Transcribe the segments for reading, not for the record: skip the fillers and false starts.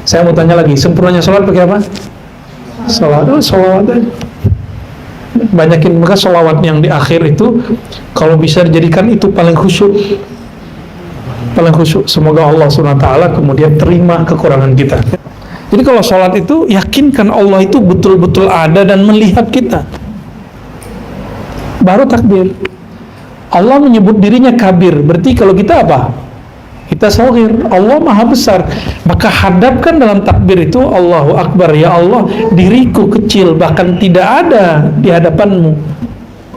Saya mau tanya lagi, sempurnanya sholat pakai apa? Sholawat aja. Banyakin, maka sholawat yang di akhir itu kalau bisa dijadikan itu paling khusyuk. Semoga Allah SWT kemudian terima kekurangan kita. Jadi kalau sholat itu yakinkan Allah itu betul-betul ada dan melihat kita, baru takbir. Allah menyebut dirinya kabir, berarti kalau kita apa? Kita shogir. Allah maha besar, maka hadapkan dalam takbir itu Allahu Akbar, ya Allah, diriku kecil, bahkan tidak ada di hadapanmu.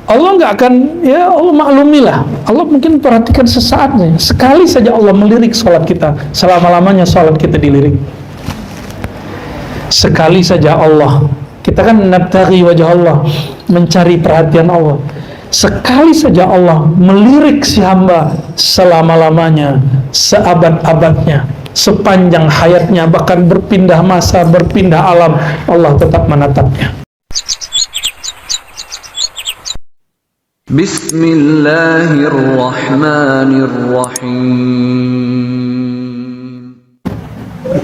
Allah nggak akan, ya Allah maklumilah. Allah mungkin perhatikan sesaatnya. Sekali saja Allah melirik sholat kita, selama-lamanya sholat kita dilirik. Sekali saja Allah, kita kan nabtaghi wajah Allah, mencari perhatian Allah. Sekali saja Allah melirik si hamba, selama-lamanya, seabad-abadnya, sepanjang hayatnya, bahkan berpindah masa, berpindah alam, Allah tetap menatapnya. Bismillahirrahmanirrahim.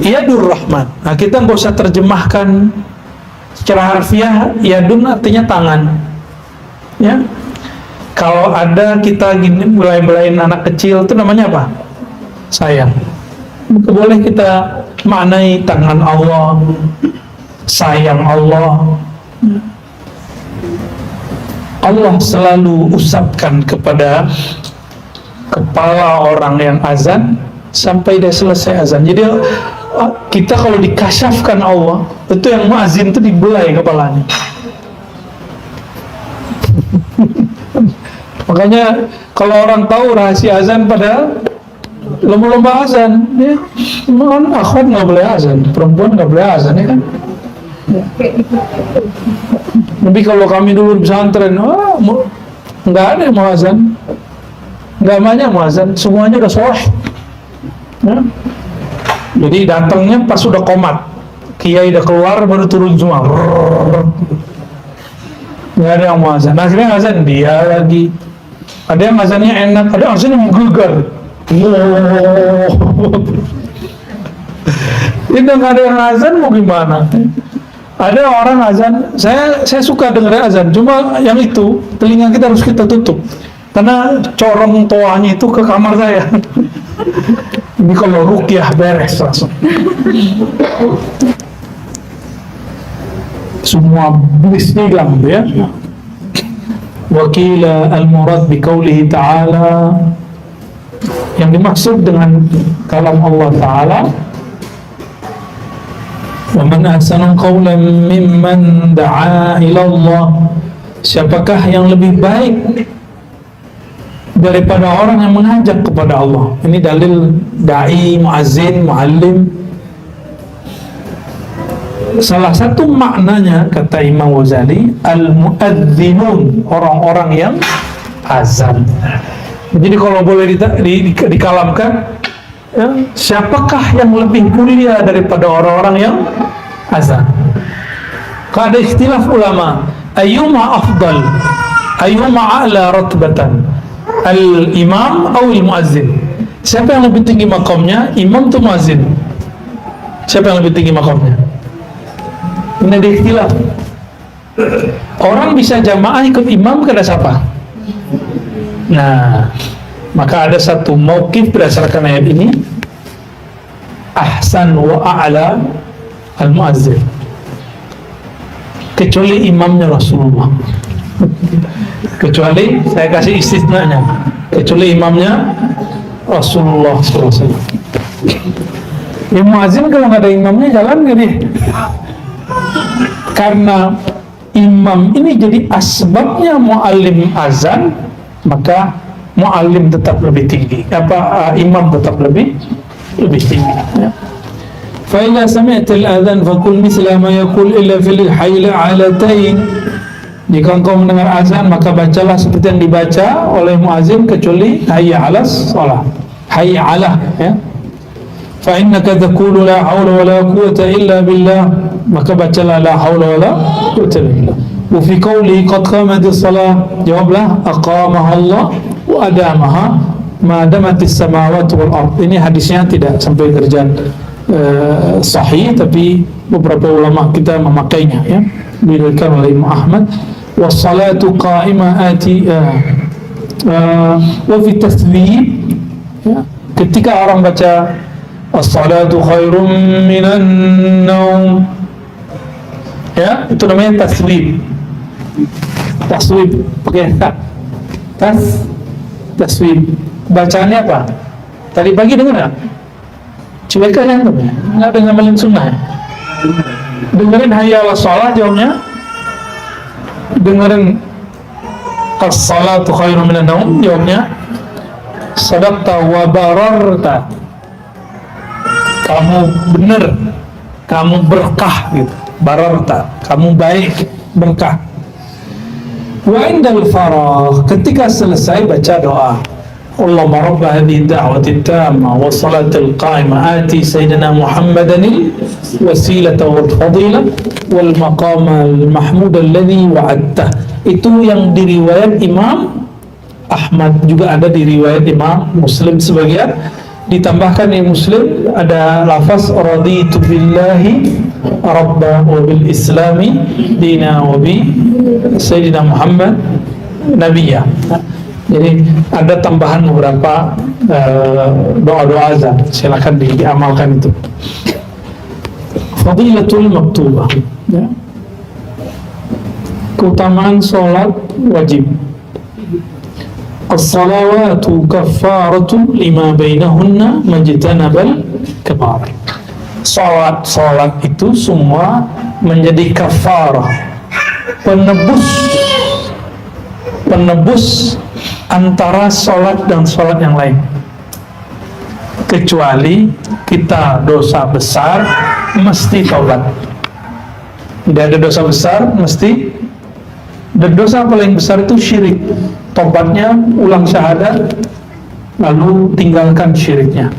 Yadur Rahman. Nah, kita nggak usah terjemahkan secara harfiah. Yadun artinya tangan. Ya. Kalau ada kita gini belai-belain anak kecil, itu namanya apa? Sayang. Boleh kita maknai tangan Allah, sayang Allah. Allah selalu usapkan kepada kepala orang yang azan sampai dia selesai azan. Jadi kita kalau dikasyafkan Allah, itu yang muazin itu dibelai kepalanya. Makanya kalau orang tahu rahasia azan pada lomba-lomba azan, ya, kan akhwat nggak boleh azan, perempuan nggak boleh azan, ya kan? Tapi kalau kami dulu di pesantren, nggak ada yang mau azan, nggak banyak mau azan, semuanya udah soleh. Ya. Jadi datangnya pas sudah komat, kiai udah keluar baru turun semua. Nggak ada yang mau azan. Akhirnya azan dia lagi. Ada yang azannya enak, ada yang azannya menggelegar. Ini nggak ada yang azan mau gimana? Ada orang azan, saya suka dengar azan, cuma yang itu telinga kita harus kita tutup karena corong toanya itu ke kamar saya. Ini kalau ruqyah beres langsung. Semua blisnya hilang, ya. Wakila al-murad biqaulihi ta'ala, yang dimaksud dengan kalam Allah Ta'ala, wa man ahsanu qawlan mimman da'a ila Allah, siapakah yang lebih baik daripada orang yang mengajak kepada Allah. Ini dalil da'i, muazzin, muallim. Salah satu maknanya, kata Imam Ghazali, al-muadzinun, orang-orang yang azan. Jadi kalau boleh dikalamkan, ya, siapakah yang lebih mulia daripada orang-orang yang azan? Kalau ada ikhtilaf ulama, ayyuma afdal, ayyuma a'la ratbatan, al-imam atau al-muazzin? Siapa yang lebih tinggi makamnya, imam atau muazzin? Siapa yang lebih tinggi makamnya? Ini ada ikhtilaf. Orang bisa jamaah ikut imam kepada siapa? Nah, maka ada satu mauqif berdasarkan ayat ini, ahsan wa a'la al-muazzin, kecuali imamnya Rasulullah. Kecuali, saya kasih istisnanya, kecuali imamnya Rasulullah SAW. Ya, muazzin kalau nggak ada imamnya jalan nggak dia? Karena imam ini jadi asbabnya muallim azan, maka muallim tetap lebih tinggi. Imam tetap lebih tinggi. Ya. Fa idza sami'ta al-adhan faqul mithla ma yaqul illa fil hayy al'alatain. Jika engkau mendengar azan, maka bacalah seperti yang dibaca oleh muazzin kecuali hayya 'alas shalah. Hayya 'ala, ya. Fa innaka taqulu la haula wala quwwata illa billah, maka bacalah la haula wala quwwata illa billah. Wa fi qawli qad qamatis shalah, jawablah aqamaha Allah wa adamaha ma damatis samawati wal ard. Ini hadisnya tidak sampai kerjaan sahih, tapi beberapa ulama kita memakainya, ya, diriwayatkan oleh Imam Ahmad. Wassalatu qa'imah wa fi tasbih, ya, ketika orang baca as-salatu khairum minan naum, ya, itu namanya tasbih. Tasbih pakai tasbih. Bacaannya apa? Tadi pagi dengar nggak? Coba kalian tuh, nggak ada ngamalin sunnah. Dengerin hayya ala sholat, jawabnya. Dengerin as-salatu khairum minan naum, jawabnya sadaqta wa bararta. Kamu benar, kamu berkah gitu. Bararta, kamu baik, berkah. Wa indal faragh, ketika selesai baca doa, Allahumma rabb hadhihi da'wati tamma wa salatil qa'imah ati sayyidina Muhammadan wasilata wal fadila wal maqama al mahmud alladhi wa'adta. Itu yang diriwayat Imam Ahmad, juga ada di riwayat Imam Muslim sebagian. Ditambahkan di Muslim ada lafaz raditu billahi rabba wa bil islami dina wa bi sayyidina Muhammad nabiyya. Jadi ada tambahan beberapa doa-doa azan, silakan diamalkan itu. Fadilatul maktubah, ya. Keutamaan sholat wajib. As-salawatu kaffaratu lima bainahunna majtanabal kabair. Salat itu semua menjadi kafarah, penebus antara salat dan salat yang lain. Kecuali kita dosa besar mesti taubat. Tidak ada dosa besar mesti. Dan dosa paling besar itu syirik. Tobatnya ulang syahadat, lalu tinggalkan syiriknya.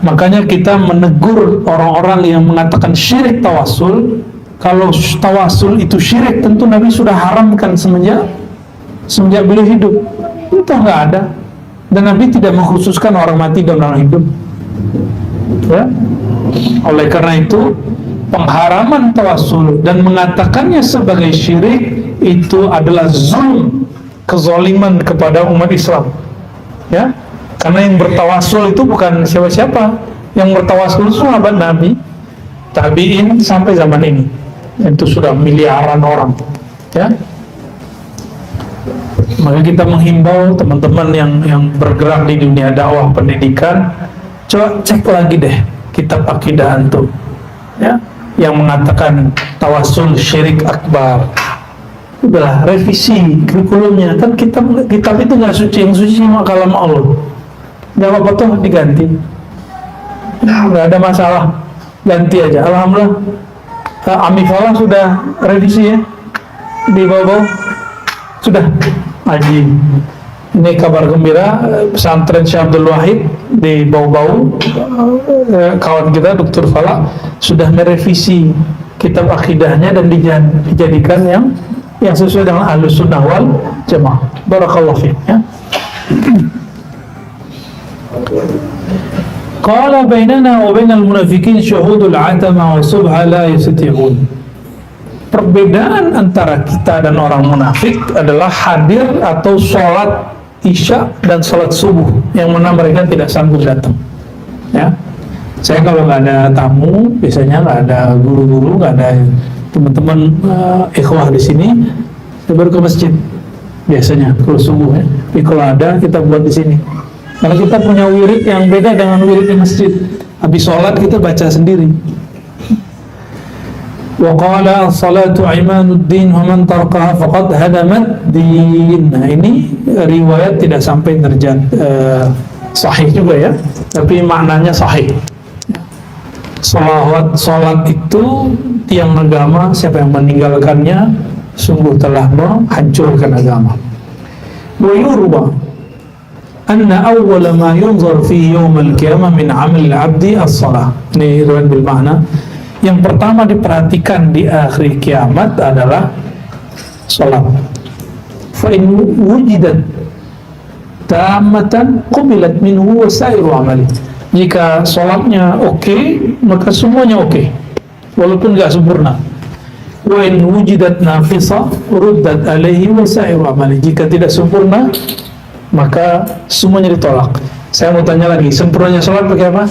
Makanya kita menegur orang-orang yang mengatakan syirik tawasul. Kalau tawasul itu syirik, tentu Nabi sudah haramkan semenjak beliau hidup. Itu nggak ada. Dan Nabi tidak mengkhususkan orang mati dan orang hidup, ya. Oleh karena itu, pengharaman tawasul dan mengatakannya sebagai syirik itu adalah zulm, kezaliman kepada umat Islam, ya. Karena yang bertawasul itu bukan siapa-siapa. Yang bertawasul itu sahabat Nabi, tabi'in sampai zaman ini. Itu sudah miliaran orang, ya. Maka kita menghimbau teman-teman yang bergerak di dunia dakwah pendidikan, coba cek lagi deh kitab akidah antum, ya, yang mengatakan tawasul syirik akbar. Udahlah, revisi kurikulumnya. Kan kitab itu nggak suci, yang suci cuma kalam Allah. Nggak apa-apa tuh diganti, nggak ada masalah, ganti aja. Alhamdulillah, Amifallah sudah revisi, ya, di bawah sudah. Haji, ini kabar gembira, pesantren Syekh Abdul Wahid di Bau-Bau, kawan kita Dr. Fala sudah merevisi kitab akidahnya dan dijadikan yang sesuai dengan Ahlus Sunnah wal Jamaah. Barakallahu fiik, ya. Qala bainana wa bainal munafiqin syuhudul atama wa subha la yastati'un. Perbedaan antara kita dan orang munafik adalah hadir atau sholat isya dan sholat subuh, yang mana mereka tidak sanggup datang, ya. Saya kalau nggak ada tamu, biasanya nggak ada guru-guru, nggak ada teman-teman ikhwah di sini, saya baru ke masjid biasanya kalau subuh, ya. Tapi kalau ada, kita buat di sini. Karena kita punya wirid yang beda dengan wirid di masjid. Habis sholat kita baca sendiri. Wa qala as-salatu imanuddin wa man tarakaha faqad hadamat din. Nah, ini riwayat tidak sampai sahih juga, ya, tapi maknanya sahih. Salat itu tiang agama, siapa yang meninggalkannya sungguh telah menghancurkan agama. Wa yurwa anna awwala ma yunzar fi yawm al-qiyamah min 'amal al-'abdi as-salah. Ini riwayat bil makna. Yang pertama diperhatikan di akhir kiamat adalah salat. Fa in wujidat tammatan qubilat minhu wasairu amali. Jika sholatnya oke, maka semuanya oke, walaupun nggak sempurna. Wa in wujidat naqisa ruddat alaihi wasairu amali. Jika tidak sempurna, maka semuanya ditolak. Saya mau tanya lagi, sempurnanya sholat pakai apa?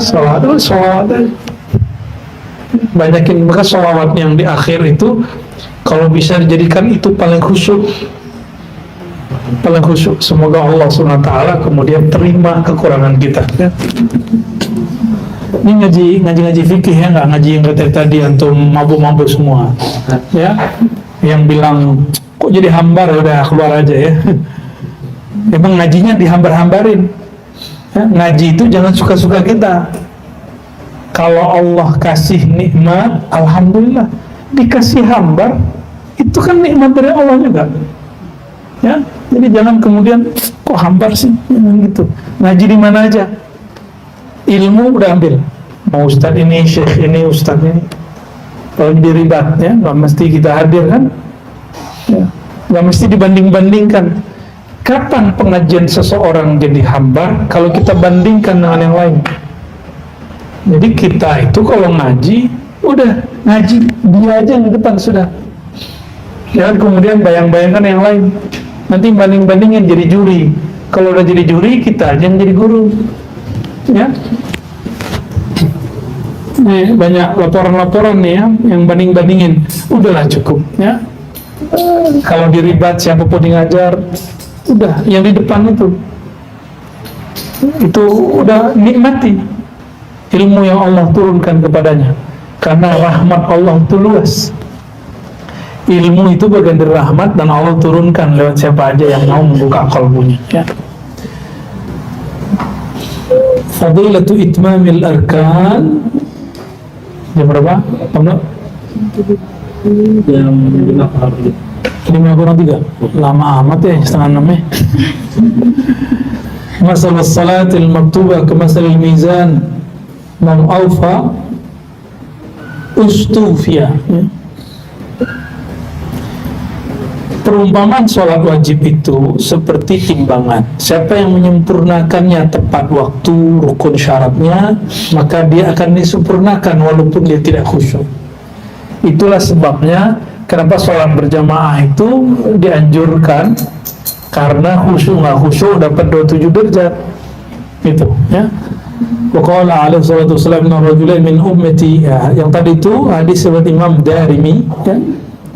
Sholat. Banyakin, maka sholawat yang di akhir itu kalau bisa dijadikan itu paling khusyuk. Semoga Allah SWT kemudian terima kekurangan kita, ya. Ini ngaji fikih, ya, nggak ngaji yang kata tadi antum mabuk-mabuk semua, ya. Yang bilang kok jadi hambar, udah keluar aja, ya. Emang ngajinya dihambar-hambarin, ya. Ngaji itu jangan suka-suka kita. Kalau Allah kasih nikmat, alhamdulillah. Dikasih hambar, itu kan nikmat dari Allah juga, ya. Jadi jangan kemudian kok hambar sih, gitu. Ngaji di mana aja, ilmu udah ambil. Mau ustadz ini, syekh ini, ustadz ini. Kalau diribat, ya, nggak mesti kita hadir kan, ya. Nggak mesti dibanding-bandingkan. Kapan pengajian seseorang jadi hambar kalau kita bandingkan dengan yang lain? Jadi kita itu kalau ngaji, udah ngaji dia aja yang di depan sudah. Jangan kemudian bayang-bayangkan yang lain. Nanti banding-bandingin jadi juri. Kalau udah jadi juri, kita aja yang jadi guru, ya. Nih, banyak laporan-laporan nih, ya, yang banding-bandingin. Udahlah cukup, ya. Kalau diribat siapapun yang ngajar, udah yang di depan itu udah nikmati ilmu yang Allah turunkan kepadanya, karena rahmat Allah itu luas. Ilmu itu bagian dari rahmat dan Allah turunkan lewat siapa aja yang mau membuka qalbunya, ya. Fadilatu itmamil arkan. Jam berapa? Jam 5:03. Lama amat ya, setengah 6 ya. Masalah salatil maktubah ke masalah mizan, man awfa ustufia, ya. Perumpamaan sholat wajib itu seperti timbangan. Siapa yang menyempurnakannya tepat waktu, rukun syaratnya, maka dia akan disempurnakan walaupun dia tidak khusyuk. Itulah sebabnya kenapa sholat berjamaah itu dianjurkan, karena khusyuk nggak khusyuk dapat 27 derajat, itu, ya. Waqala alaihi salatu wassalam, inna rajulain min ummati, ya. Yang tadi itu hadis riwayat Imam Darimi, ya.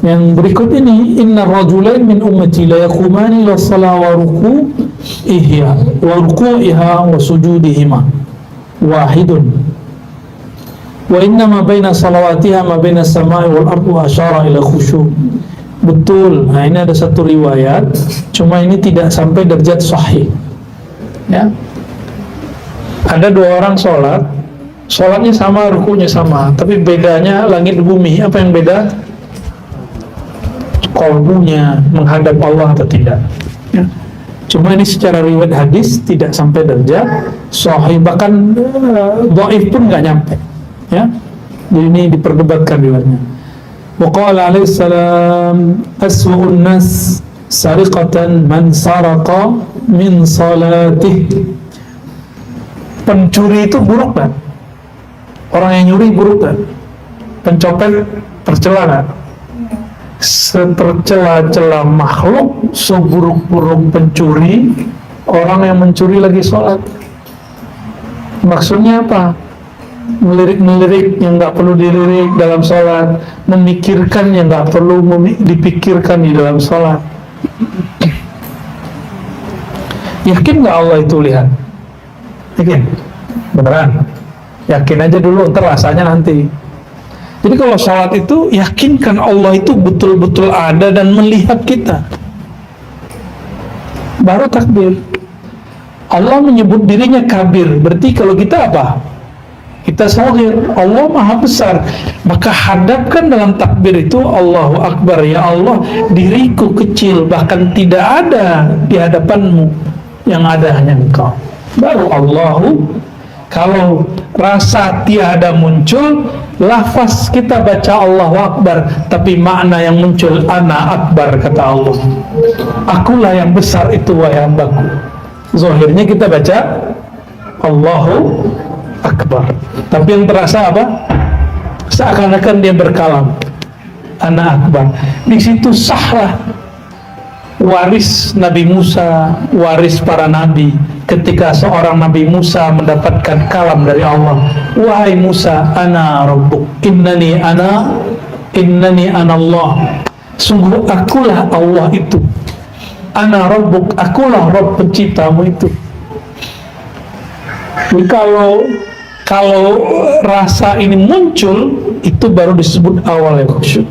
Yang berikut ini, inna rajulain min ummati la yaqumani la salah wa ruku'iha wa sujudihima wahidun wa inna ma baina salawatiha ma baina samai wal ardi wa asyara ila khusyu'. Betul. Nah, ini ada satu riwayat, cuma ini tidak sampai derajat sahih, ya. Ada dua orang sholatnya sama, rukunya sama, tapi bedanya langit bumi. Apa yang beda? Qalbunya menghadap Allah atau tidak, ya. Cuma ini secara riwayat hadis tidak sampai derajat sahih, bahkan dhaif pun nggak nyampe, ya. Jadi ini diperdebatkan riwayatnya. Wa qala alaihi salam, aswa'un nas sariqatan man saraqa min salatih. Pencuri itu buruk kan? Orang yang nyuri buruk kan? Pencopet tercela kan? Setercela-cela makhluk, seburuk-buruk pencuri orang yang mencuri lagi sholat. Maksudnya apa? Melirik-melirik yang nggak perlu dilirik dalam sholat, memikirkan yang nggak perlu dipikirkan di dalam sholat. Yakin nggak Allah itu lihat? Yakin? Beneran? Yakin aja dulu, ntar rasanya nanti. Jadi kalau sholat itu, yakinkan Allah itu betul-betul ada dan melihat kita, baru takbir. Allah menyebut dirinya kabir, berarti kalau kita apa? Kita shagir. Allah maha besar, maka hadapkan dalam takbir itu Allahu Akbar. Ya Allah, diriku kecil, bahkan tidak ada di hadapanmu, yang ada hanya Engkau. Baru Allahu. Kalau rasa tiada muncul, lafaz kita baca Allahu Akbar, tapi makna yang muncul ana akbar, kata Allah. Akulah yang besar itu wahai hambaku. Zahirnya kita baca Allahu Akbar, tapi yang terasa apa? Seakan-akan dia berkalam, ana akbar. Di situ sahlah waris Nabi Musa, waris para nabi. Ketika seorang Nabi Musa mendapatkan kalam dari Allah, wahai Musa, ana rabbuk, innani ana Allah, sungguh akulah Allah itu, ana rabbuk, akulah Rabb penciptamu itu. Jadi kalau rasa ini muncul, itu baru disebut awal ya khusyuk.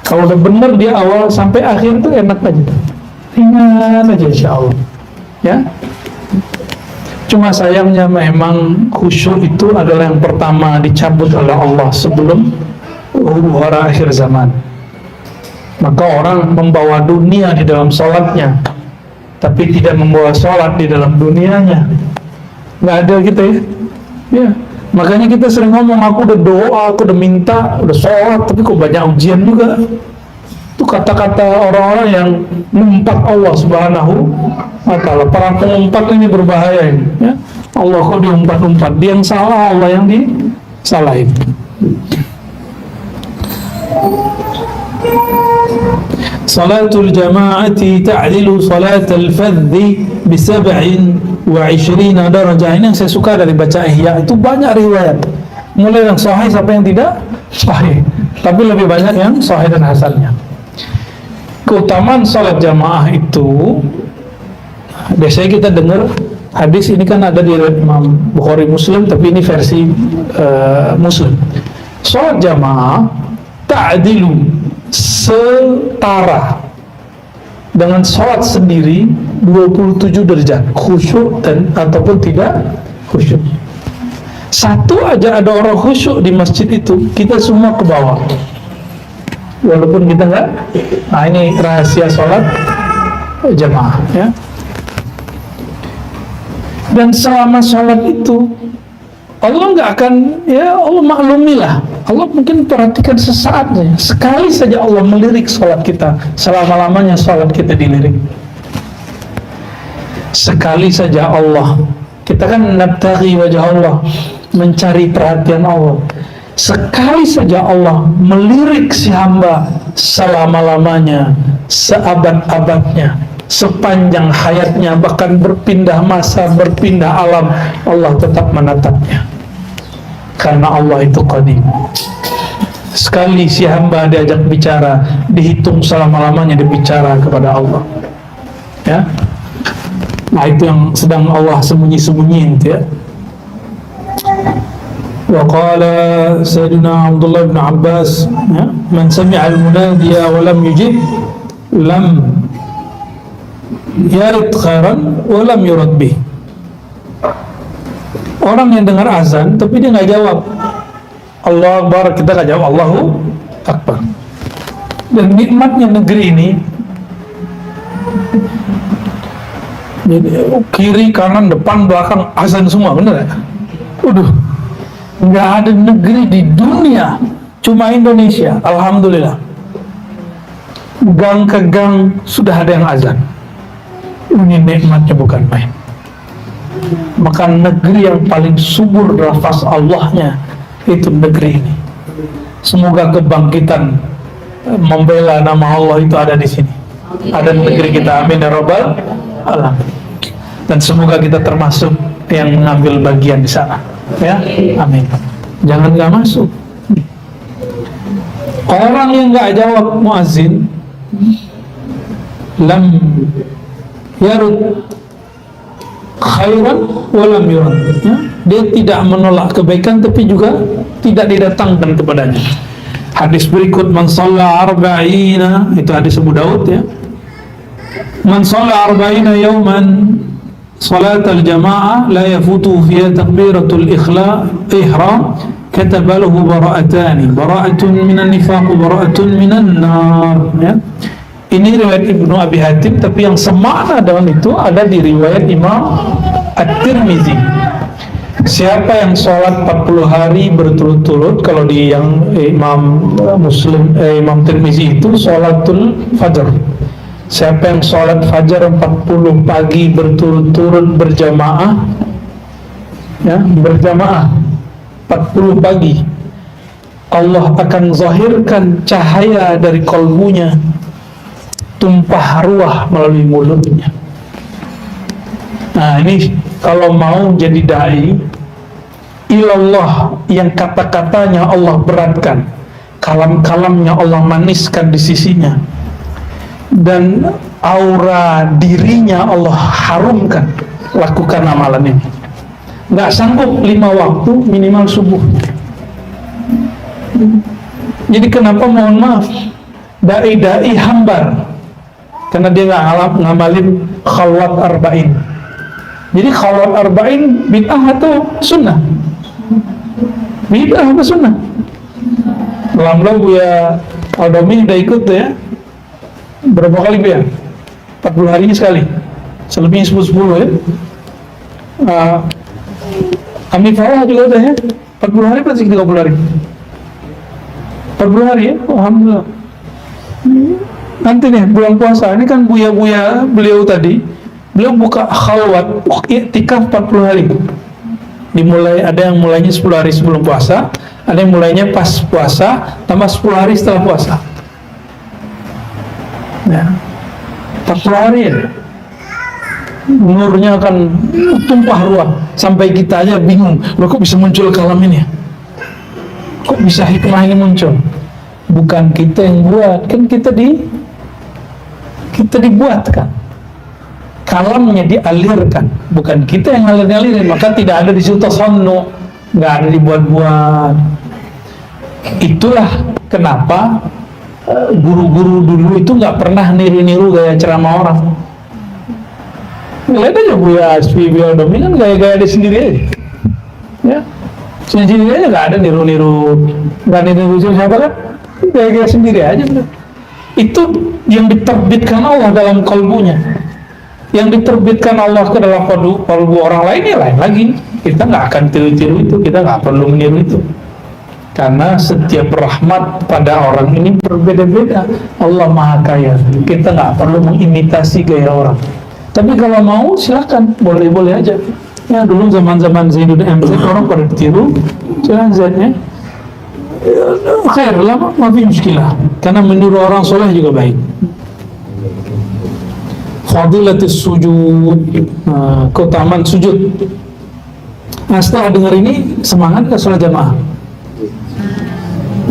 Kalau udah benar dia awal sampai akhir itu enak aja, ringan aja insya Allah ya. Cuma sayangnya memang khusyuk itu adalah yang pertama dicabut oleh Allah sebelum huru-hara akhir zaman. Maka orang membawa dunia di dalam sholatnya, tapi tidak membawa sholat di dalam dunianya. Nggak ada gitu ya. Makanya kita sering ngomong, aku udah doa, aku udah minta, udah sholat, tapi kok banyak ujian juga. Itu kata-kata orang-orang yang mengumpat Allah Subhanahu wa Ta'ala. Para pengumpat ini berbahaya ini ya. Allah kok diumpat-umpat, dia yang salah, Allah yang disalahin. Salatul jama'ati ta'dilu salatal fadhi bi 27 darajah. Ini yang saya suka dari baca Ihya, itu banyak riwayat, mulai yang sahih sampai yang tidak sahih, tapi lebih banyak yang sahih dan hasannya. Keutamaan salat jamaah itu, biasanya kita dengar hadis ini kan ada di Imam Bukhari Muslim, tapi ini versi Muslim. Salat jamaah ta'dilu, setara dengan salat sendiri 27 derajat, khusyuk dan ataupun tidak khusyuk. Satu aja ada orang khusyuk di masjid itu, kita semua ke bawah, walaupun kita enggak. Nah, ini rahasia sholat jamaah ya. Dan selama sholat itu Allah nggak akan, ya Allah maklumilah, Allah mungkin perhatikan sesaat saja, sekali saja Allah melirik sholat kita, selama-lamanya sholat kita dilirik. Sekali saja Allah, kita kan nabtaghi wajah Allah, mencari perhatian Allah. Sekali saja Allah melirik si hamba, selama-lamanya, seabad-abadnya, sepanjang hayatnya, bahkan berpindah masa, berpindah alam, Allah tetap menatapnya. Karena Allah itu qadim. Sekali si hamba diajak bicara, dihitung selama-lamanya dibicara kepada Allah ya. Nah, itu yang sedang Allah sembunyi-sembunyiin ya. Wa qala Sayyidina Abdullah bin Abbas ya, man sami'a al-munadiya wa lam yujib lam yarid khairan wa lam yurad bih. Orang yang dengar azan tapi dia nggak jawab Allah Akbar, kita nggak jawab Allahu Akbar. Dan nikmatnya negeri ini, jadi kiri kanan depan belakang azan semua, bener ya? Waduh, nggak ada negeri di dunia, cuma Indonesia, alhamdulillah, gang ke gang sudah ada yang azan. Ini nikmatnya bukan main. Maka negeri yang paling subur lafaz Allahnya itu negeri ini. Semoga kebangkitan membela nama Allah itu ada di sini, ada di negeri kita. Amin ya rabbal alamin. Dan semoga kita termasuk yang mengambil bagian di sana ya, amin. Jangan nggak masuk. Orang yang nggak jawab muazin, lam yarud khairan walam yurad ya? Dia tidak menolak kebaikan tapi juga tidak didatangkan kepadanya. Hadis berikut, man shalla arba'ina, itu hadis Abu Daud ya, man shalla arba'ina yawman salatal jamaah la yafutu fiha takbiratul ihram kataba lahu bara'atani, bara'atun minan nifaq, bara'atun minan nar ya. Ini riwayat Ibnu Abi Hatim, tapi yang semakna dengan itu ada di riwayat Imam At-Tirmizi. siapa yang sholat 40 hari berturut-turut, kalau di yang Imam Imam Tirmizi itu sholatul fajr. Siapa yang sholat fajar 40 pagi berturut-turut berjamaah, ya, berjamaah 40 pagi, Allah akan zahirkan cahaya dari kalbunya, tumpah ruah melalui mulutnya. Nah ini kalau mau jadi da'i ilallah yang kata-katanya Allah beratkan, kalam-kalamnya Allah maniskan di sisinya, dan aura dirinya Allah harumkan, lakukan amalan ini. Nggak sanggup 5 waktu, minimal subuh. Jadi kenapa, mohon maaf, da'i hambar? Karena dia nggak ngamalin khalwat arba'in. Jadi khalwat arba'in bid'ah atau sunnah? Bid'ah apa sunnah? Alhamdulillah Buya Aldomi udah ikut tuh ya. Berapa kali ya? 40 hari sekali. Selebihnya 10-10 ya. Kami Farah juga udah ya. 40 hari pasti 30 hari. 40 hari ya. Alhamdulillah. Nanti nih bulan puasa ini kan buya-buya beliau tadi, beliau buka khalwat iktikaf 40 hari. Dimulai, ada yang mulainya 10 hari sebelum puasa, ada yang mulainya pas puasa tambah 10 hari setelah puasa. Ya, 40 hari ya. Nurnya akan tumpah ruah sampai kita aja bingung, loh kok bisa muncul kalam ini ya? Kok bisa hikmah ini muncul? Bukan kita yang buat, kan kita dibuatkan. Kalamnya dialirkan, bukan kita yang ngalir-ngalirin. Maka tidak ada di situ tasannu, nggak ada dibuat-buat. Itulah kenapa guru-guru dulu itu nggak pernah niru-niru gaya ceramah orang. Lihat aja Buya Asfi Biodomi kan gaya-gaya dia sendiri aja, ya sendiri aja, nggak ada niru-niru, nggak niru siapa kan, gaya-gaya sendiri aja. Itu yang diterbitkan Allah dalam kalbunya, yang diterbitkan Allah ke dalam kalbu orang lain, ya lain lagi. Kita nggak akan tiru-tiru itu, kita nggak perlu meniru itu, karena setiap rahmat pada orang ini berbeda-beda. Allah Maha Kaya, kita nggak perlu mengimitasi gaya orang. Tapi kalau mau silakan, boleh-boleh aja. Ya dulu zaman-zaman Zainuddin MZ orang pada tiru, jangan Z-nya. Khair lah, mafi muskilah. Karena meniru orang soleh juga baik. Fadilatus sujud, keutamaan sujud. Nah, setelah dengar ini semangat ke sholat jamaah.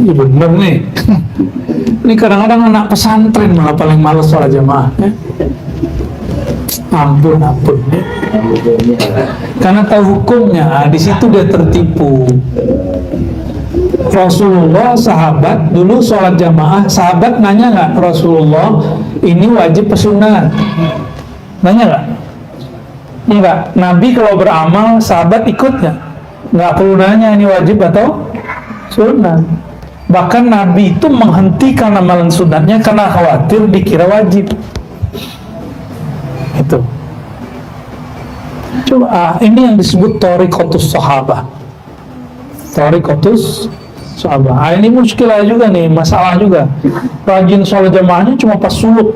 Iya bener nih. Ini kadang-kadang anak pesantren malah paling malas sholat jamaah. Ya. Ampun ya. Karena tahu hukumnya, di situ dia tertipu. Rasulullah, sahabat dulu sholat jamaah, sahabat nanya nggak, Rasulullah ini wajib pesunat? Nanya nggak? Enggak. Nabi kalau beramal, sahabat ikut nggak perlu nanya ini wajib atau sunat. Bahkan Nabi itu menghentikan amalan sunatnya karena khawatir dikira wajib. Itu. Coba ini yang disebut thariqatus sahabah. Thariqatus sahabah. Ini muskilah juga nih, masalah juga. Rajin sholat jamaahnya cuma pas suluk,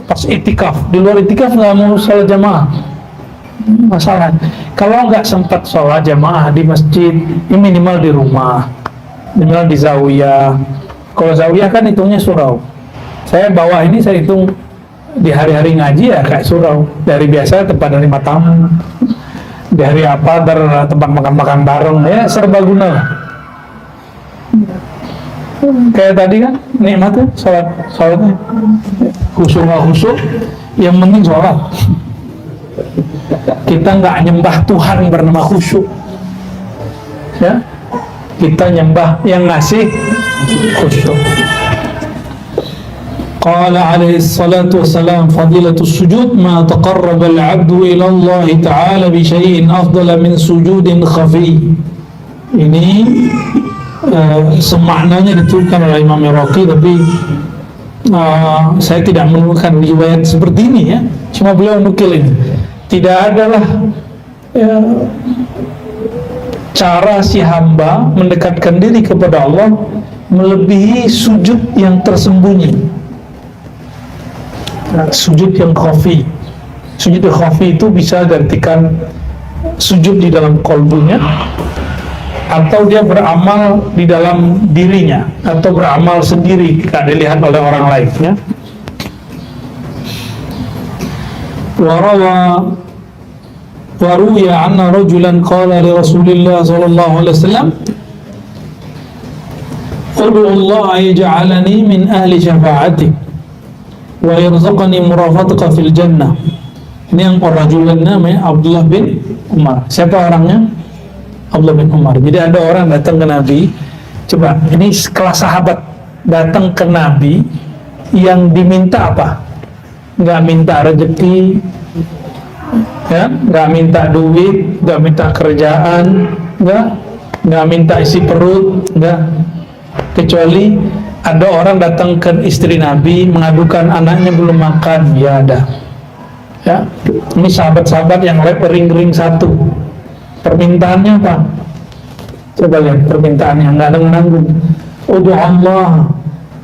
pas itikaf. Di luar itikaf nggak mau sholat jamaah. Masalah. Kalau nggak sempat sholat jamaah di masjid, ini minimal di rumah, minimal di zawiyah. Kalau zawiyah kan hitungnya surau. Saya bawa ini, saya hitung di hari-hari ngaji ya kayak surau. Dari biasa tempat dari tamu, di hari apa tempat makan-makan bareng, ya serbaguna. Kayak tadi kan nikmatnya sholatnya khusyuk nggak khusyuk, yang penting sholat. Kita nggak nyembah Tuhan bernama khusyuk, ya kita nyembah yang ngasih khusyuk. Qala alaihi salatu wassalam, fadilatus sujud ma taqarraba al-'abdu ila Allah ta'ala bi syai'in afdala min sujudin khafi. Ini semaknanya dituliskan oleh Imam Iraqi, tapi saya tidak menemukan riwayat seperti ini ya. Cuma beliau nukil ini. Tidak adalah ya, cara si hamba mendekatkan diri kepada Allah melebihi sujud yang tersembunyi. Nah, sujud yang khafi. Sujud yang khafi itu bisa gantikan sujud di dalam kolbunya, atau dia beramal di dalam dirinya, atau beramal sendiri tidak dilihat oleh orang lain, ya. Waruya anna rajulan qala li Rasulillah sallallahu alaihi wasallam, "Qul Allah yaj'alani min ahli syafa'atik wa yarzuqani murafataka fil jannah." Ini yang rajulan namanya Abdullah bin Umar. Siapa orangnya? Abdullah bin Umar. Jadi ada orang datang ke Nabi. Coba, ini kelas sahabat datang ke Nabi yang diminta apa? Nggak minta rezeki, ya, nggak minta duit, nggak minta kerjaan, nggak minta isi perut, nggak. Kecuali ada orang datang ke istri Nabi mengadukan anaknya belum makan, ya ada. Ya, ini sahabat-sahabat yang ring-ring satu. Permintaannya apa? Coba lihat permintaannya, nggak ada menanggung. Udu Allah,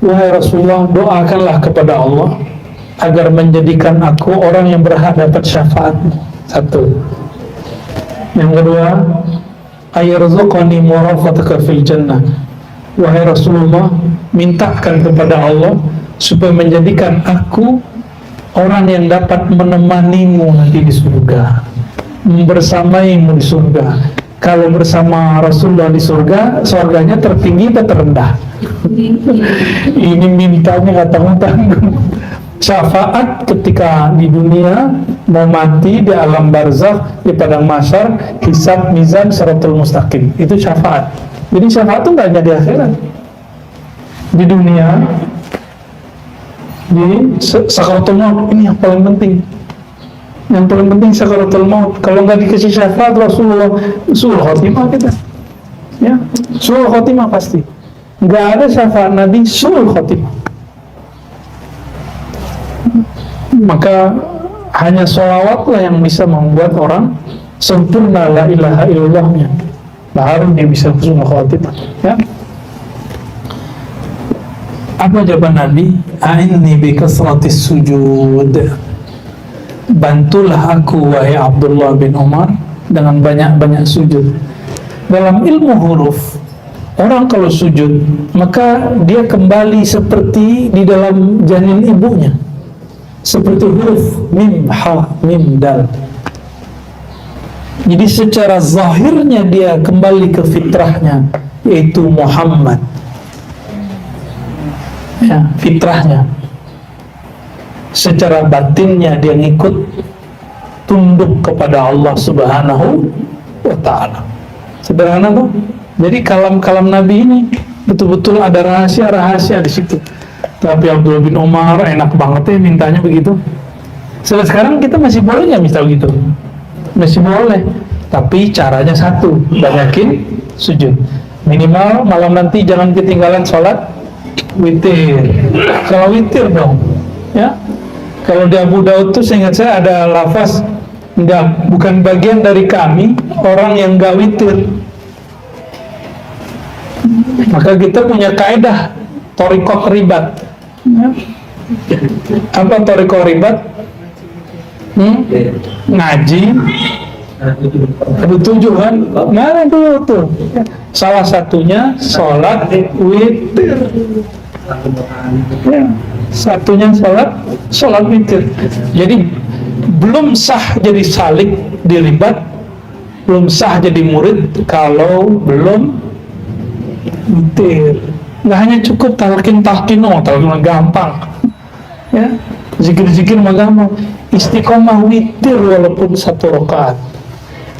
wahai Rasulullah, doakanlah kepada Allah agar menjadikan aku orang yang berhak dapat syafaat. Satu. Yang kedua, ayarzuqani murafataka fil jannah. Wahai Rasulullah, mintakan kepada Allah supaya menjadikan aku orang yang dapat menemanimu nanti di surga, bersamaimu di surga. Kalau bersama Rasulullah di surga, surganya tertinggi atau terendah? Ini mintanya nggak tanggung-tanggung. Syafaat ketika di dunia, mau mati di alam barzakh, di padang mahsyar, hisab, mizan, siratul mustaqim. Itu syafaat. Jadi syafaat itu nggak hanya di akhirat, di dunia, di sakaratul maut. Ini yang paling penting. Yang paling penting sakaratul maut. Kalau nggak dikasih syafaat Rasulullah, suul khotimah kita, ya, suul khotimah pasti. Nggak ada syafaat Nabi, suul khotimah. Maka hanya sholawatlah yang bisa membuat orang sempurna la ilaha illallahnya, baru dia bisa husnul khotimah, ya. Apa jawaban Nabi? A'inni bi kasratis sujud. Bantulah aku wahai Abdullah bin Umar dengan banyak-banyak sujud. Dalam ilmu huruf, orang kalau sujud maka dia kembali seperti di dalam janin ibunya, seperti huruf mim, ha, mim, dal. Jadi secara zahirnya dia kembali ke fitrahnya, yaitu Muhammad, ya, fitrahnya. Secara batinnya dia ngikut, tunduk kepada Allah Subhanahu wa ta'ala. Sederhana tuh. Jadi kalam-kalam Nabi ini betul-betul ada rahasia-rahasia di situ. Tapi Abdullah bin Umar enak banget ya mintanya begitu. Sampai sekarang kita masih boleh nggak minta begitu? Masih boleh. Tapi caranya satu, banyakin sujud. Minimal malam nanti jangan ketinggalan sholat witir. Kalau witir dong, ya. Kalau di Abu Daud tuh seingat saya ada lafaz, enggak, bukan bagian dari kami orang yang enggak witir. Maka kita punya kaidah thariqah ribat, ya. Apa thariqah ribat? Ngaji ada 7 kan? Mana dulu tuh? Salah satunya sholat witir, ya. Satunya sholat witir. Jadi belum sah jadi salik di ribat, belum sah jadi murid kalau belum witir. Nggak hanya cukup talqin mah gampang, ya, zikir mah gampang. Istiqomah witir walaupun 1 rakaat,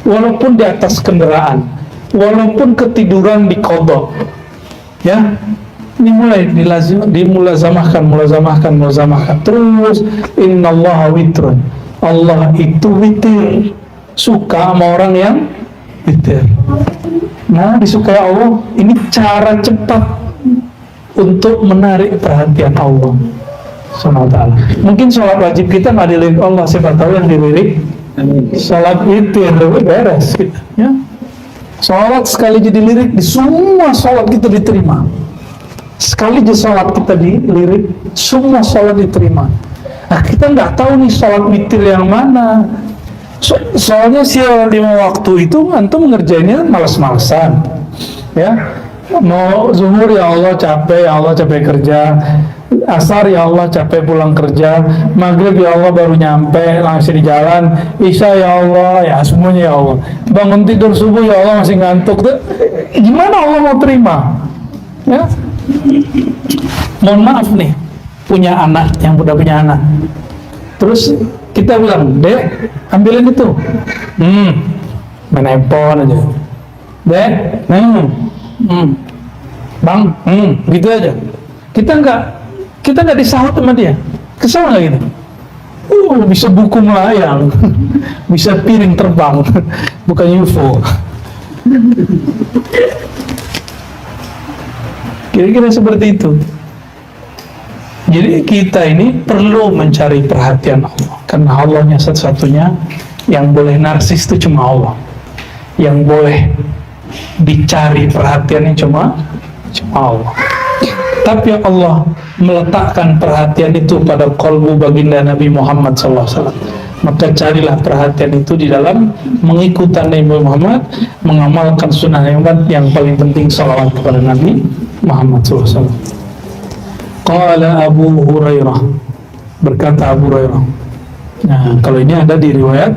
walaupun di atas kendaraan, walaupun ketiduran di qadha, ya. Ini mulai dimulazamahkan terus. Innallaha witrun, Allah itu witir, suka sama orang yang witir. Nah, disukai Allah. Ini cara cepat untuk menarik perhatian Allah Subhanahu wa ta'ala. Mungkin sholat wajib kita nggak dilirik Allah, siapa tahu yang dilirik Salat witir beres gitu, ya. Salat sekali jadi lirik, di semua salat kita diterima. Sekali di salat kita dilirik, semua salat diterima. Nah, kita nggak tahu nih salat witir yang mana. Soalnya sial 5 waktu itu antum ngerjainnya malas-malasan, ya. Mau zuhur ya Allah capek kerja, asar ya Allah capek pulang kerja, maghrib ya Allah baru nyampe langsung di jalan, isya ya Allah ya semuanya ya Allah, bangun tidur subuh ya Allah masih ngantuk. Gimana Allah mau terima? Ya, mohon maaf nih, punya anak yang udah punya anak, terus kita bilang, Dek ambilin itu, main handphone aja, Dek, Bang, gitu aja. Kita nggak disahut sama dia. Kesal nggak gitu? Bisa buku melayang, bisa piring terbang, bukan UFO. Kira-kira seperti itu. Jadi kita ini perlu mencari perhatian Allah, karena Allahnya satu-satunya yang boleh narsis itu cuma Allah, yang boleh dicari perhatiannya cuma Allah. Tapi Allah meletakkan perhatian itu pada kolbu baginda Nabi Muhammad SAW. Maka carilah perhatian itu di dalam mengikuti Nabi Muhammad, mengamalkan sunnah yang paling penting salawat kepada Nabi Muhammad SAW. Qala Abu Hurairah, berkata Abu Hurairah. Nah, kalau ini ada di riwayat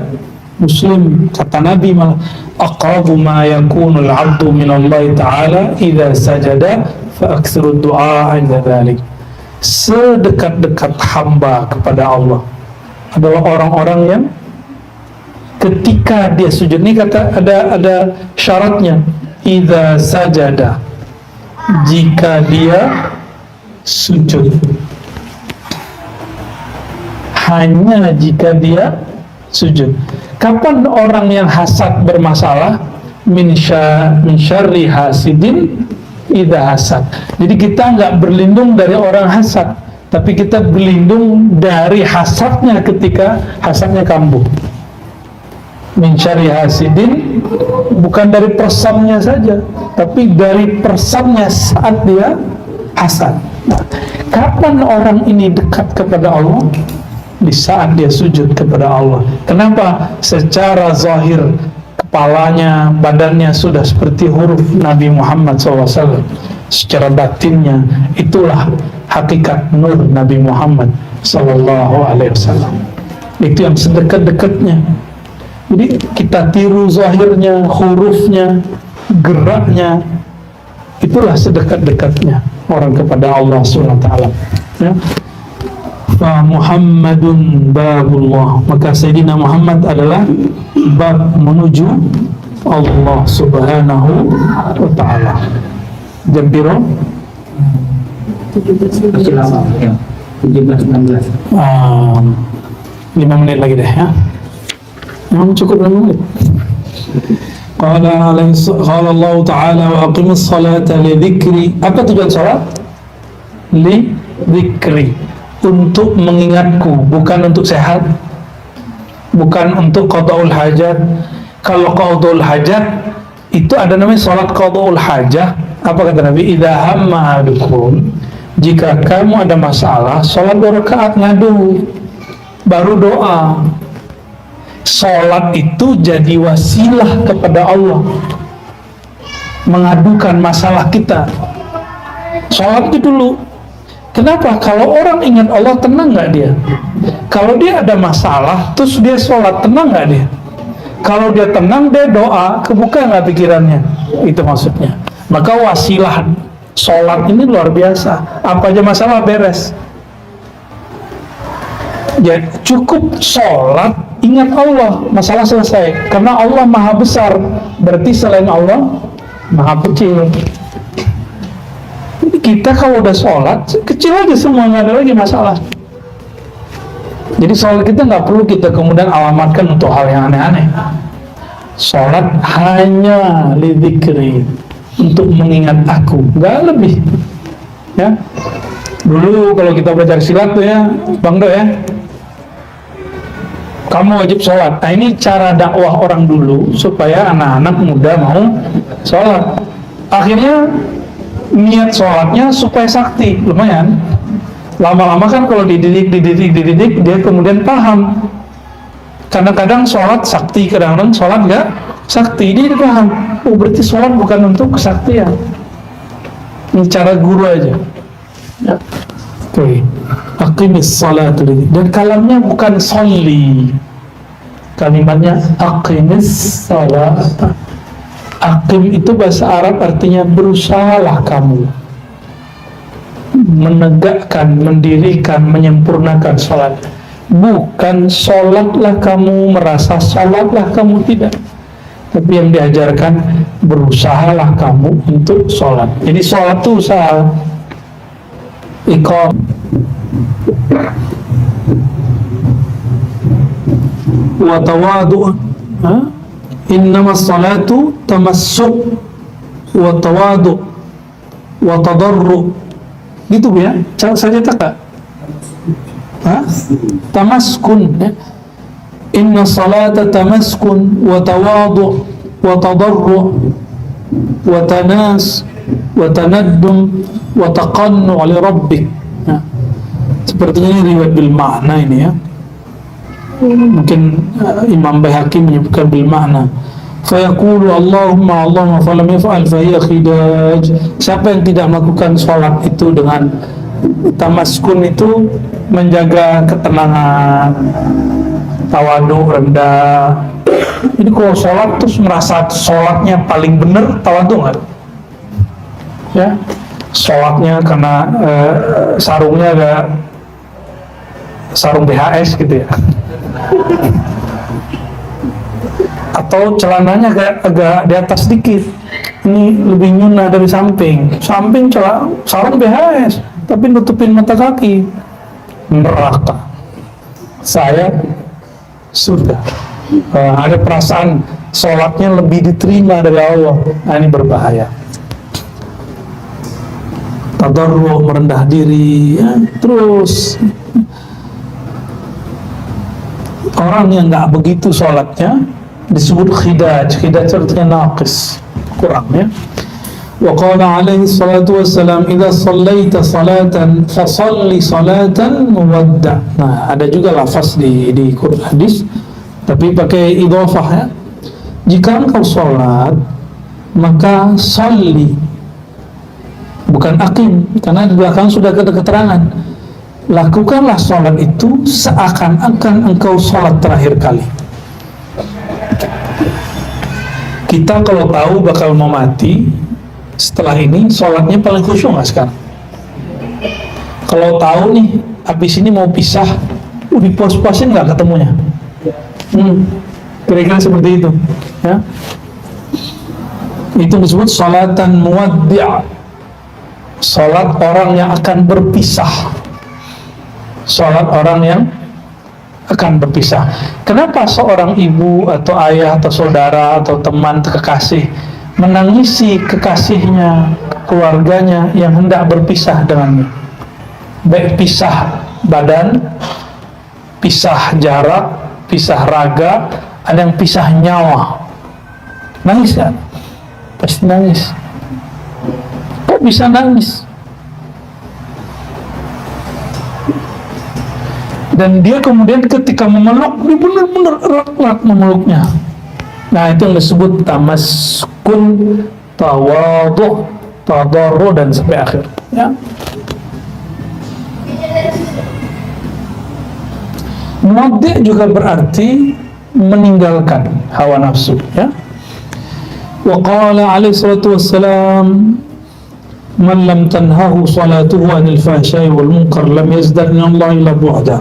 Muslim, kata Nabi malah, aqrabu ma yakunul 'abdu min Allah Ta'ala idza sajada fa aktsiru du'a 'inda dzalik. Sedekat-dekat hamba kepada Allah adalah orang-orang yang ketika dia sujud. Ini kata ada syaratnya, idza sajada, jika dia sujud, hanya jika dia sujud. Kapan orang yang hasad bermasalah? Min syarri hasidin idza hasad. Jadi kita nggak berlindung dari orang hasad, tapi kita berlindung dari hasadnya ketika hasadnya kambuh. Min syarri hasidin, bukan dari persamnya saja, tapi dari persamnya saat dia hasad. Nah, kapan orang ini dekat kepada Allah? Di saat dia sujud kepada Allah. Kenapa? Secara zahir kepalanya, badannya sudah seperti huruf Nabi Muhammad SAW. Secara batinnya itulah hakikat nur Nabi Muhammad SAW. Itu yang sedekat-dekatnya. Jadi kita tiru zahirnya, hurufnya, geraknya, itulah sedekat-dekatnya orang kepada Allah SWT. Ya. Fa Muhammadun babullah, maka Sayyidina Muhammad adalah bab menuju Allah Subhanahu wa Ta'ala. Jam piro? 17:16. 5 menit lagi deh ya. Memang cukup 5 menit. Qala Allah Ta'ala wa aqimus salata li dzikri. Apa tujuan salat? Li dzikri, untuk mengingatku, bukan untuk sehat, bukan untuk qada'ul hajat. Kalau qada'ul hajat itu ada namanya salat qada'ul hajah. Apa kata Nabi? Idza hamma ahadukum, jika kamu ada masalah, salat 2 rakaat ngadu, baru doa. Salat itu jadi wasilah kepada Allah, mengadukan masalah kita. Salat itu dulu. Kenapa? Kalau orang ingat Allah, tenang nggak dia? Kalau dia ada masalah, terus dia sholat, tenang nggak dia? Kalau dia tenang, dia doa, kebuka nggak pikirannya? Itu maksudnya. Maka wasilah sholat ini luar biasa. Apa aja masalah beres. Ya, cukup sholat, ingat Allah, masalah selesai. Karena Allah maha besar, berarti selain Allah maha kecil. Kita kalau udah sholat, kecil aja semua, nggak ada lagi masalah. Jadi sholat kita nggak perlu kita kemudian alamatkan untuk hal yang aneh-aneh. Sholat hanya lidzikri, untuk mengingat aku, nggak lebih. Ya, dulu kalau kita belajar silat tuh ya, Bang Do ya, kamu wajib sholat. Nah ini cara dakwah orang dulu supaya anak-anak muda mau sholat. Akhirnya niat sholatnya supaya sakti, lumayan. Lama-lama kan kalau dididik dia kemudian paham. Kadang-kadang sholat sakti, kadang-kadang sholat nggak sakti. Dia paham. Oh berarti sholat bukan untuk kesaktian. Ini cara guru aja. Ya. Oke. Aqimis salatu. Dan kalamnya bukan sholli. Kalimatnya aqimis salat. Aqim itu bahasa Arab artinya berusahalah kamu menegakkan, mendirikan, menyempurnakan sholat. Bukan sholatlah kamu, merasa sholatlah kamu, tidak. Tapi yang diajarkan berusahalah kamu untuk sholat. Jadi sholat itu usaha. Iqam wa tawadu'. Innamas salatu tamassuk wa tawadu' wa tadarru. Gitu ya, saya tak. Tamaskun ya. Inna salata tamaskun wa tawadu' wa tadarru' wa tanas wa tanaddum wa taqannu li rabbik. Sepertinya ini riwayat bil makna ini ya. Mungkin Imam Baihaqi menyebutkan bil makna. Fayaqulu Allahumma falam yaf'al fahiya khidaj. Siapa yang tidak melakukan sholat itu dengan tamaskun, itu menjaga ketenangan, tawadu, rendah. Jadi kalau sholat terus merasa sholatnya paling benar, tawadu nggak? Ya, sholatnya karena sarungnya agak sarung BHS gitu ya. Atau celananya agak di atas sedikit, ini lebih nyuna dari samping sarung BHS tapi nutupin mata kaki, neraka. Saya sudah ada perasaan sholatnya lebih diterima dari Allah. Nah, ini berbahaya. Tadarru, merendah diri ya, terus orang yang nggak begitu sholatnya disebut khidaj. Khidaj artinya naqis, kurang ya. Wa qala alaihi salatu wassalam, idza shallaita salatan fasalli salatan muwadda. Nah, ada juga lafaz di hadis tapi pakai idhofah ya. Jika engkau sholat maka salli, bukan aqim, karena di belakang sudah ada keterangan. Lakukanlah sholat itu seakan-akan engkau sholat terakhir kali. Kita kalau tahu bakal mau mati setelah ini, sholatnya paling khusyuk nggak sekarang? Kalau tahu nih habis ini mau pisah, dipos-posin nggak ketemunya? Kira-kira seperti itu ya. Itu disebut sholatan muwaddi', sholat orang yang akan berpisah, sholat orang yang akan berpisah. Kenapa seorang ibu atau ayah atau saudara atau teman atau kekasih menangisi kekasihnya, keluarganya yang hendak berpisah dengannya? Baik pisah badan, pisah jarak, pisah raga, ada yang pisah nyawa. Nangis kan? Pasti nangis. Kok bisa nangis? Dan dia kemudian ketika memeluk, dia benar-benar erat memeluknya. Nah, itu yang disebut tamaskun, tawadu', tadarru, dan sampai akhir ya. Muwaddi' juga berarti meninggalkan hawa nafsu ya. Wa qala alaihi salatu wassalam, man lam tanhahu salatuhu anil fahsya'i wal munkar lam yazdad min Allah illa bu'da.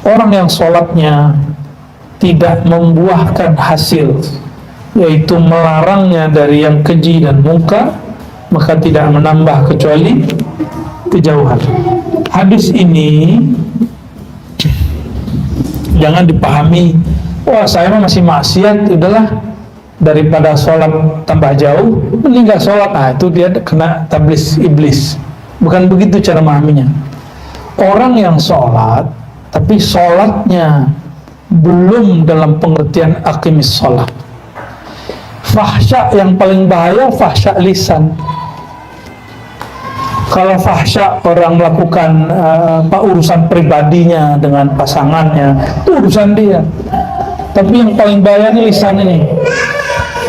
Orang yang sholatnya tidak membuahkan hasil, yaitu melarangnya dari yang keji dan munkar, maka tidak menambah kecuali kejauhan. Hadis ini jangan dipahami, wah saya masih maksiat, udahlah daripada sholat tambah jauh, mending gak sholat. Nah itu dia kena tablis iblis. Bukan begitu cara memahaminya. Orang yang sholat tapi sholatnya belum dalam pengertian aqimis sholat. Fahsya yang paling bahaya fahsya lisan. Kalau fahsya orang melakukan urusan pribadinya dengan pasangannya, itu urusan dia. Tapi yang paling bahaya ini lisan ini,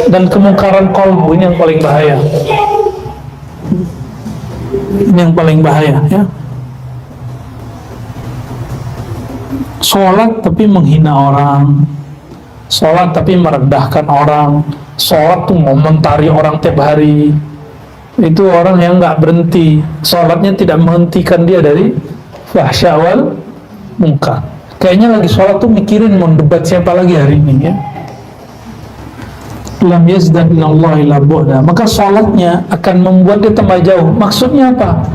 dan kemungkaran qalbu ini yang paling bahaya. Ini yang paling bahaya, ya. Sholat tapi menghina orang, sholat tapi merendahkan orang, sholat tuh ngomentari orang tiap hari. Itu orang yang nggak berhenti, sholatnya tidak menghentikan dia dari fahsya wal munkar. Kayaknya lagi sholat tuh mikirin mau debat siapa lagi hari ini, ya. Lam yazdad minallahi illa bu'da. Maka sholatnya akan membuat dia tambah jauh. Maksudnya apa?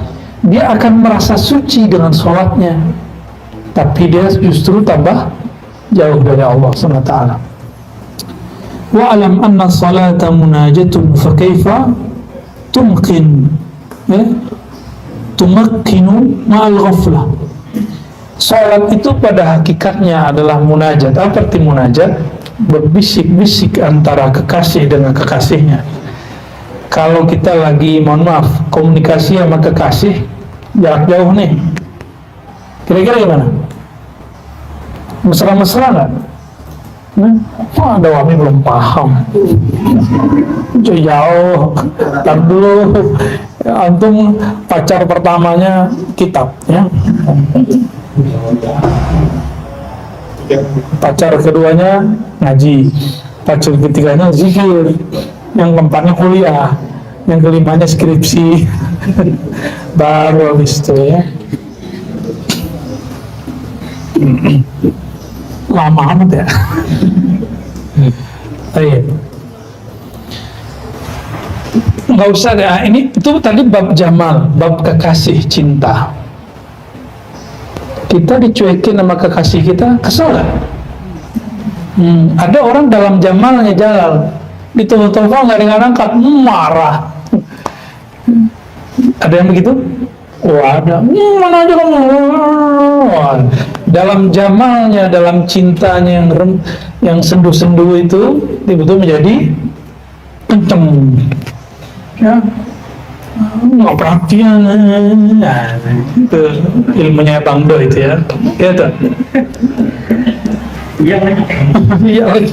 Dia akan merasa suci dengan sholatnya, tapi dia justru tambah jauh dari Allah SWT. Wa'alam anna salata munajatun fa kaifa tumkin, ya, tumakkinu ma'al ghaflah. Salat itu pada hakikatnya adalah munajat. Apa arti munajat? Berbisik-bisik antara kekasih dengan kekasihnya. Kalau kita lagi, mohon maaf, komunikasi sama kekasih jarak jauh nih, kira-kira gimana? Mesra-mesra nggak? Ada wami belum paham. Jauh, tar dulu. Antum pacar pertamanya kitab, ya. Pacar keduanya ngaji, pacar ketiganya zikir, yang keempatnya kuliah, yang kelimanya skripsi. Baru habis itu, ya. Lama amat, ya. Baik. Nggak usah deh. Ini itu tadi bab jamal, bab kekasih cinta. Kita dicuekin sama kekasih kita, kesel nggak? Ada orang dalam jamalnya Jalal, ditelepon nggak diangkat, marah. Ada yang begitu? Wah, ada. Mana aja kamu? Dalam jamalnya, dalam cintanya yang sendu-sendu itu, tiba-tiba menjadi kenceng, ya, nggak perhatian. Nah, itu ilmunya Bang Do itu, ya, gitu. Iya lagi. Iya lagi.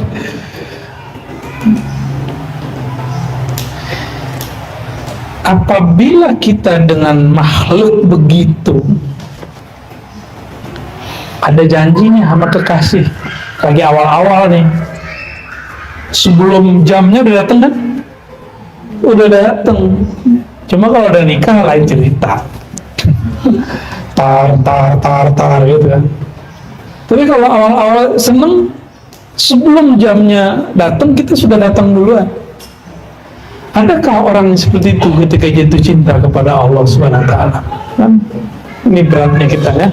Apabila kita dengan makhluk begitu, ada janjinya sama kekasih, lagi awal-awal nih, sebelum jamnya udah dateng kan? Udah dateng. Cuma kalau udah nikah lain cerita. tar gitu kan. Tapi kalau awal-awal seneng, sebelum jamnya datang kita sudah datang duluan. Adakah orang seperti itu ketika jatuh cinta kepada Allah Subhanahu wa taala? Kan ini beratnya kita, ya.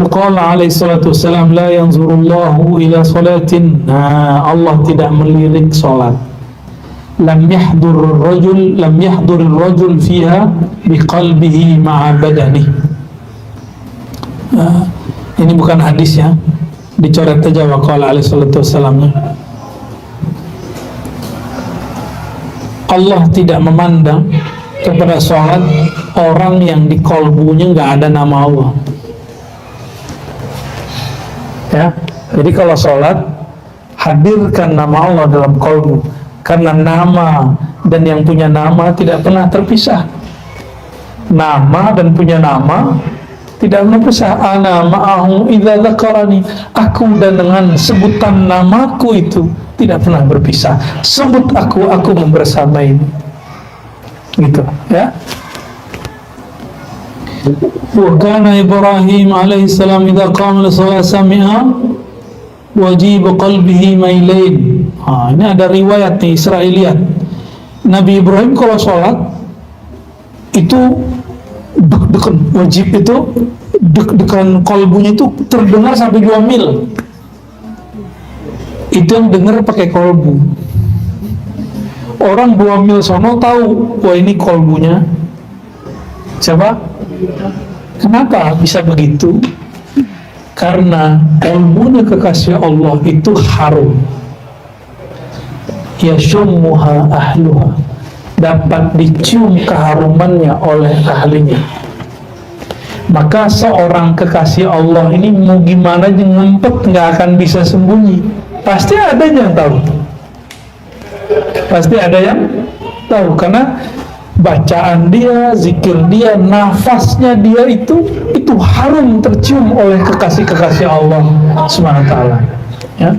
Qala alaihi salatu wassalam, la yanzurullahu ila salatin. Allah tidak melirik salat. Lam yahdur rajul fiha biqalbihi ma'a badanihi. Ini bukan hadis, ya. Dicoret aja wa qala alaihi salatu wassalam. Allah tidak memandang kepada sholat orang yang di kolbunya nggak ada nama Allah, ya. Jadi kalau sholat, hadirkan nama Allah dalam kolbu, karena nama dan yang punya nama tidak pernah terpisah. Nama dan punya nama tidak pernah terpisah. Ana ma'ahu idza dzakarani, aku dan dengan sebutan namaku itu tidak pernah berpisah. Sebut aku membersamai, gitu, ya. Wa kana Ibrahim alaihi salam idza qama li shalah sami'a wajib qalbihi mailain. Ini ada riwayat nih, Israiliyat. Nabi Ibrahim kalau sholat itu deg-degan, wajib itu deg-degan, kolbunya itu terdengar sampai 2 mil. Itu yang dengar pakai kolbu. Orang 2 mil sono tahu, wah ini kolbunya siapa? Kenapa bisa begitu? Karena kalbunya kekasih Allah itu harum, yashummuha ahluha, dapat dicium keharumannya oleh ahlinya. Maka seorang kekasih Allah ini mau gimana aja ngumpet nggak akan bisa sembunyi. Pasti ada yang tahu. Pasti ada yang tahu, karena bacaan dia, zikir dia, nafasnya dia itu harum, tercium oleh kekasih-kekasih Allah Subhanahu wa taala. Ya.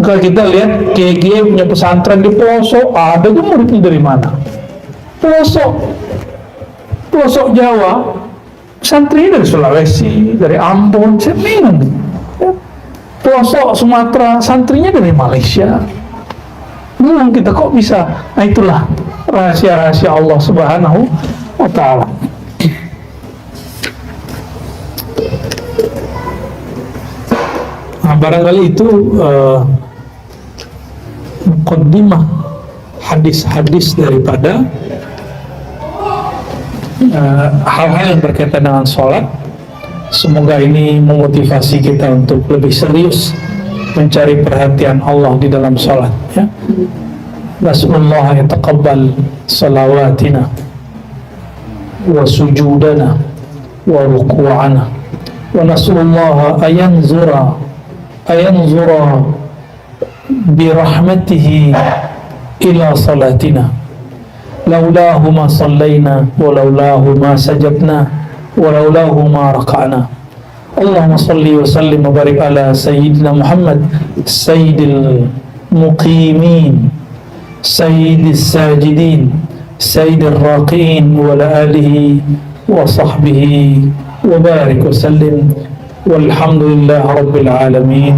Kalau kita lihat kiai punya pesantren di pelosok, ada tuh muridnya dari mana? Pelosok Jawa, santrinya dari Sulawesi, dari Ambon, saya bingung. Ya. Pelosok Sumatera, santrinya dari Malaysia. Bingung kita kok bisa. Nah itulah rahasia-rahasia Allah Subhanahu wa ta'ala. Nah, barangkali itu muqaddimah hadis-hadis daripada hal-hal yang berkaitan dengan sholat. Semoga ini memotivasi kita untuk lebih serius mencari perhatian Allah di dalam sholat, ya. Nas'alullah yataqabbal salawatina wa sujudana wa ruku'ana, wa nas'alullah ayanzura birahmatihi ila salatina, laulahu ma sallayna wa laulahu ma sajadna wa laulahu ma raka'na. Allahumma salli wa sallim wa barik ala sayyidina Muhammad sayyidil muqimin, sayyidis sajidin, sayyidir raqiin, wa ala alihi wa sahbihi wa barik wa sallim, walhamdulillahi rabbil alamin.